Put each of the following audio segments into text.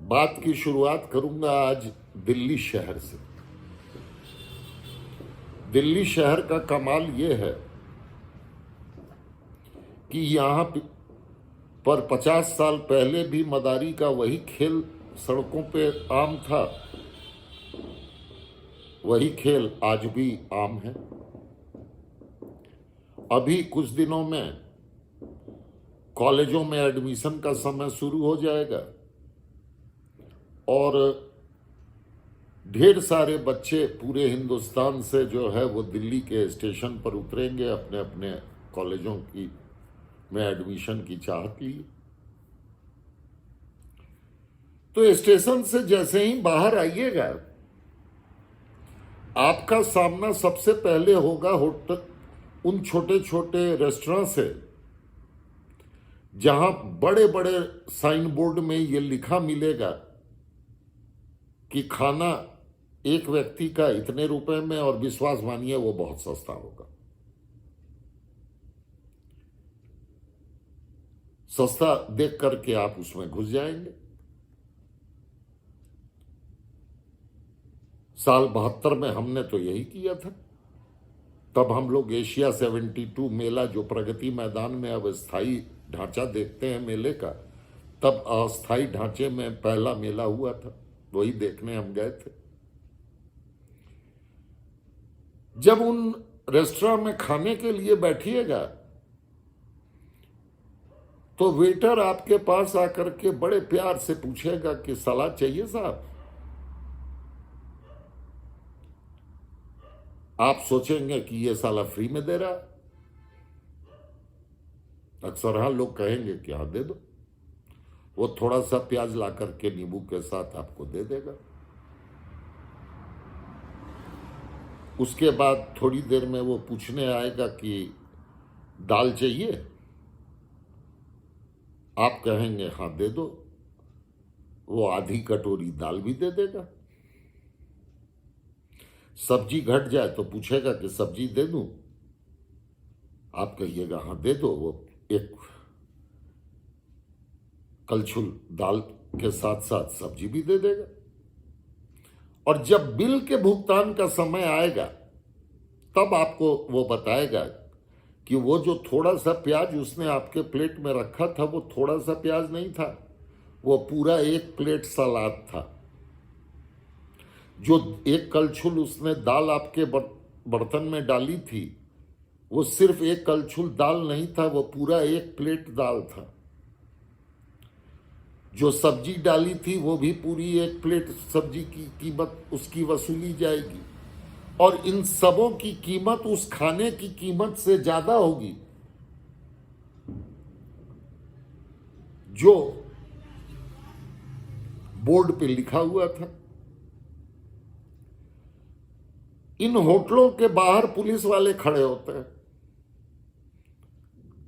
बात की शुरुआत करूंगा आज दिल्ली शहर से। दिल्ली शहर का कमाल ये है कि यहाँ पर 50 साल पहले भी मदारी का वही खेल सड़कों पे आम था, वही खेल आज भी आम है। अभी कुछ दिनों में कॉलेजों में एडमिशन का समय शुरू हो जाएगा और ढेर सारे बच्चे पूरे हिंदुस्तान से जो है वो दिल्ली के स्टेशन पर उतरेंगे अपने अपने कॉलेजों की में एडमिशन की चाहत लिए। तो स्टेशन से जैसे ही बाहर आइएगा, आपका सामना सबसे पहले होगा होटल, उन छोटे छोटे रेस्टोरेंट से जहां बड़े बड़े साइन बोर्ड में ये लिखा मिलेगा कि खाना एक व्यक्ति का इतने रुपए में, और विश्वास मानिए वो बहुत सस्ता होगा। सस्ता देख करके आप उसमें घुस जाएंगे। साल 72 में हमने तो यही किया था। तब हम लोग एशिया 72 मेला, जो प्रगति मैदान में अब स्थायी ढांचा देखते हैं मेले का, तब अस्थायी ढांचे में पहला मेला हुआ था, वही देखने हम गए थे। जब उन रेस्टोरेंट में खाने के लिए बैठिएगा तो वेटर आपके पास आकर के बड़े प्यार से पूछेगा कि सलाद चाहिए साहब। आप सोचेंगे कि ये साला फ्री में दे रहा है। अक्सर हाँ लोग कहेंगे कि हाँ दे दो। वो थोड़ा सा प्याज ला करके नींबू के साथ आपको दे देगा। उसके बाद थोड़ी देर में वो पूछने आएगा कि दाल चाहिए। आप कहेंगे हाँ दे दो, वो आधी कटोरी दाल भी दे देगा। सब्जी घट जाए तो पूछेगा कि सब्जी दे दूं। आप कहिएगा हाँ दे दो, वो एक कलछुल दाल के साथ साथ सब्जी भी दे देगा। और जब बिल के भुगतान का समय आएगा तब आपको वो बताएगा कि वो जो थोड़ा सा प्याज उसने आपके प्लेट में रखा था, वो थोड़ा सा प्याज नहीं था, वो पूरा एक प्लेट सलाद था। जो एक कलछुल उसने दाल आपके बर्तन में डाली थी, वो सिर्फ एक कलछुल दाल नहीं था, वो पूरा एक प्लेट दाल था। जो सब्जी डाली थी वो भी पूरी एक प्लेट सब्जी की कीमत उसकी वसूली जाएगी। और इन सबों की कीमत उस खाने की कीमत से ज्यादा होगी जो बोर्ड पे लिखा हुआ था। इन होटलों के बाहर पुलिस वाले खड़े होते हैं।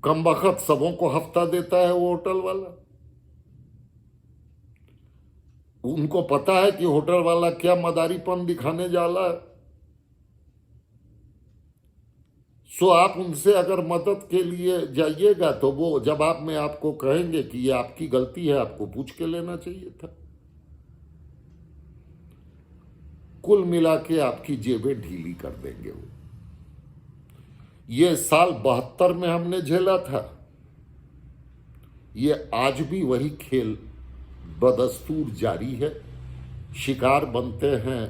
कमबख्त सबों को हफ्ता देता है वो होटल वाला। उनको पता है कि होटल वाला क्या मदारीपन दिखाने जा रहा है। सो आप उनसे अगर मदद के लिए जाइएगा तो वो जवाब में आपको कहेंगे कि ये आपकी गलती है, आपको पूछ के लेना चाहिए था। कुल मिला के आपकी जेबें ढीली कर देंगे वो। ये साल 72 में हमने झेला था, ये आज भी वही खेल बदस्तूर जारी है। शिकार बनते हैं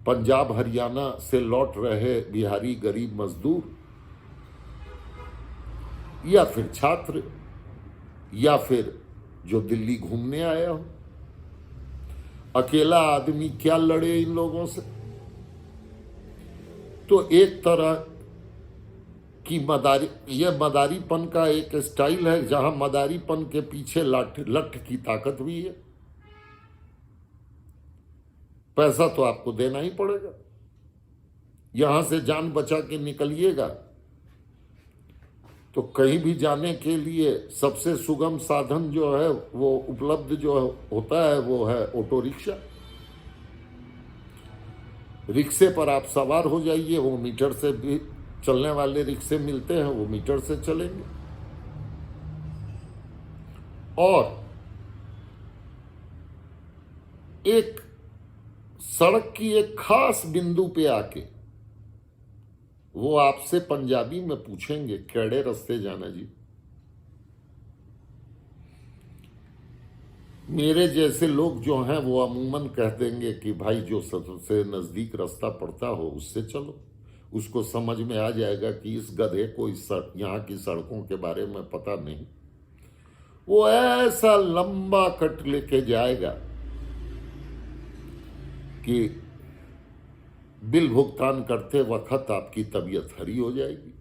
पंजाब हरियाणा से लौट रहे बिहारी गरीब मजदूर, या फिर छात्र, या फिर जो दिल्ली घूमने आया हो। अकेला आदमी क्या लड़े इन लोगों से। तो एक तरह की यह मदारीपन का एक स्टाइल है, जहां मदारीपन के पीछे लठ की ताकत भी है। पैसा तो आपको देना ही पड़ेगा। यहां से जान बचा के निकलिएगा तो कहीं भी जाने के लिए सबसे सुगम साधन जो है वो उपलब्ध जो होता है वो है ऑटो रिक्शा। रिक्शे पर आप सवार हो जाइए, वो मीटर से भी चलने वाले रिक्शे मिलते हैं, वो मीटर से चलेंगे। और एक सड़क की एक खास बिंदु पे आके वो आपसे पंजाबी में पूछेंगे, केड़े रास्ते जाना जी। मेरे जैसे लोग जो हैं वो अमूमन कह देंगे कि भाई जो सबसे नजदीक रास्ता पड़ता हो उससे चलो। उसको समझ में आ जाएगा कि इस गधे को यहाँ की सड़कों के बारे में पता नहीं। वो ऐसा लंबा कट लेके जाएगा कि बिल भुगतान करते वक्त आपकी तबीयत हरी हो जाएगी।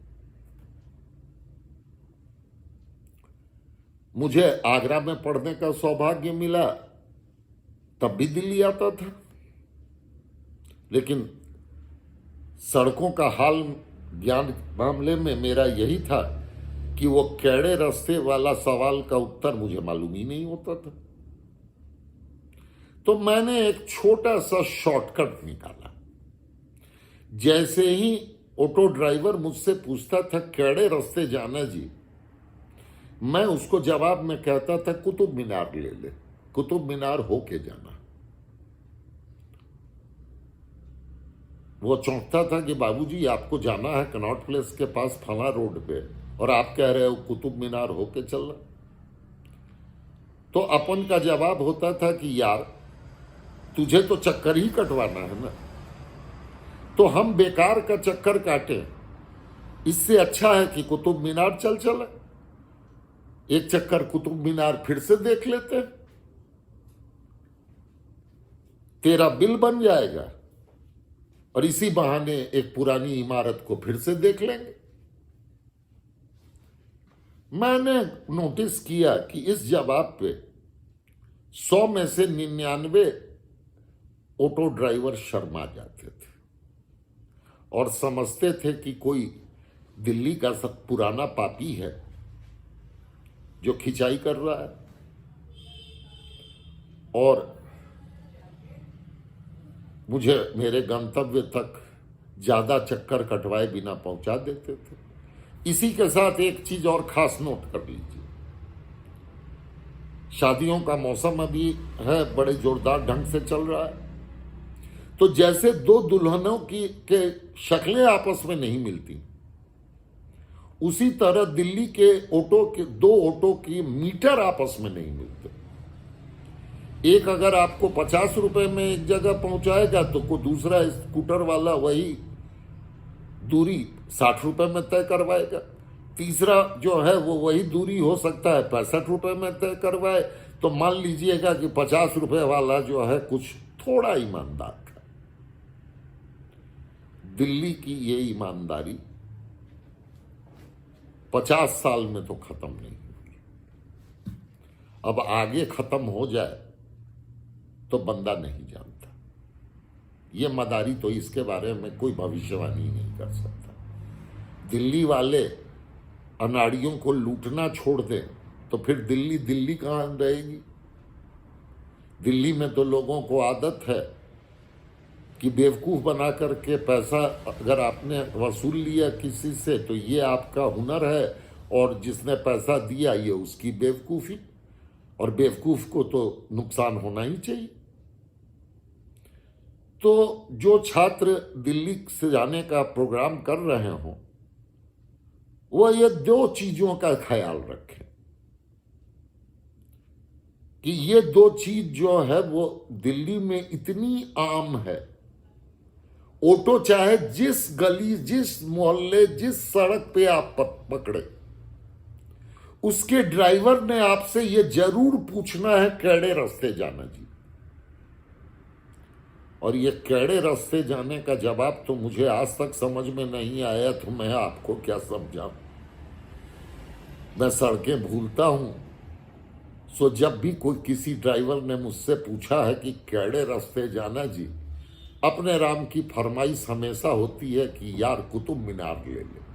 मुझे आगरा में पढ़ने का सौभाग्य मिला, तब भी दिल्ली आता था, लेकिन सड़कों का हाल ज्ञान मामले में मेरा यही था कि वो केड़े रास्ते वाला सवाल का उत्तर मुझे मालूम ही नहीं होता था। तो मैंने एक छोटा सा शॉर्टकट निकाला। जैसे ही ऑटो ड्राइवर मुझसे पूछता था केड़े रास्ते जाना जी, मैं उसको जवाब में कहता था कुतुब मीनार ले ले, कुतुब मीनार होके जाना। वो चौंकता था कि बाबूजी आपको जाना है कनॉट प्लेस के पास फला रोड पे और आप कह रहे हो कुतुब मीनार होके चलना। तो अपन का जवाब होता था कि यार तुझे तो चक्कर ही कटवाना है ना, तो हम बेकार का चक्कर काटे, इससे अच्छा है कि कुतुब मीनार चल चले, एक चक्कर कुतुब मीनार फिर से देख लेते हैं, तेरा बिल बन जाएगा और इसी बहाने एक पुरानी इमारत को फिर से देख लेंगे। मैंने नोटिस किया कि इस जवाब पे 100 में से 99 ऑटो ड्राइवर शर्मा जाते थे और समझते थे कि कोई दिल्ली का सब पुराना पापी है जो खिंचाई कर रहा है और मुझे मेरे गंतव्य तक ज्यादा चक्कर कटवाए बिना पहुंचा देते थे। इसी के साथ एक चीज और खास नोट कर लीजिए, शादियों का मौसम अभी है, बड़े जोरदार ढंग से चल रहा है। तो जैसे दो दुल्हनों की के शक्लें आपस में नहीं मिलती, उसी तरह दिल्ली के दो ऑटो की मीटर आपस में नहीं मिलते। एक अगर आपको 50 रुपए में एक जगह पहुंचाएगा तो कोई दूसरा स्कूटर वाला वही दूरी 60 रुपए में तय करवाएगा, तीसरा जो है वो वही दूरी हो सकता है 65 रुपए में तय करवाए। तो मान लीजिएगा कि 50 रुपए वाला जो है कुछ थोड़ा ईमानदार था। दिल्ली की ये ईमानदारी 50 साल में तो खत्म नहीं होगी, अब आगे खत्म हो जाए तो बंदा नहीं जानता। ये मदारी तो इसके बारे में कोई भविष्यवाणी नहीं कर सकता। दिल्ली वाले अनाड़ियों को लूटना छोड़ दें तो फिर दिल्ली दिल्ली कहां रहेगी। दिल्ली में तो लोगों को आदत है कि बेवकूफ बना करके पैसा अगर आपने वसूल लिया किसी से तो ये आपका हुनर है और जिसने पैसा दिया ये उसकी बेवकूफी, और बेवकूफ को तो नुकसान होना ही चाहिए। तो जो छात्र दिल्ली से जाने का प्रोग्राम कर रहे हों वह ये दो चीजों का ख्याल रखें कि ये दो चीज जो है वो दिल्ली में इतनी आम है। ऑटो चाहे जिस गली, जिस मोहल्ले, जिस सड़क पे आप पकड़े, उसके ड्राइवर ने आपसे ये जरूर पूछना है केड़े रास्ते जाना जी। और ये केड़े रास्ते जाने का जवाब तो मुझे आज तक समझ में नहीं आया, तो मैं आपको क्या समझाऊं। मैं सड़कें भूलता हूं, सो जब भी कोई किसी ड्राइवर ने मुझसे पूछा है कि केड़े रास्ते जाना जी, अपने राम की फरमाइश हमेशा होती है कि यार कुतुब मीनार ले ले।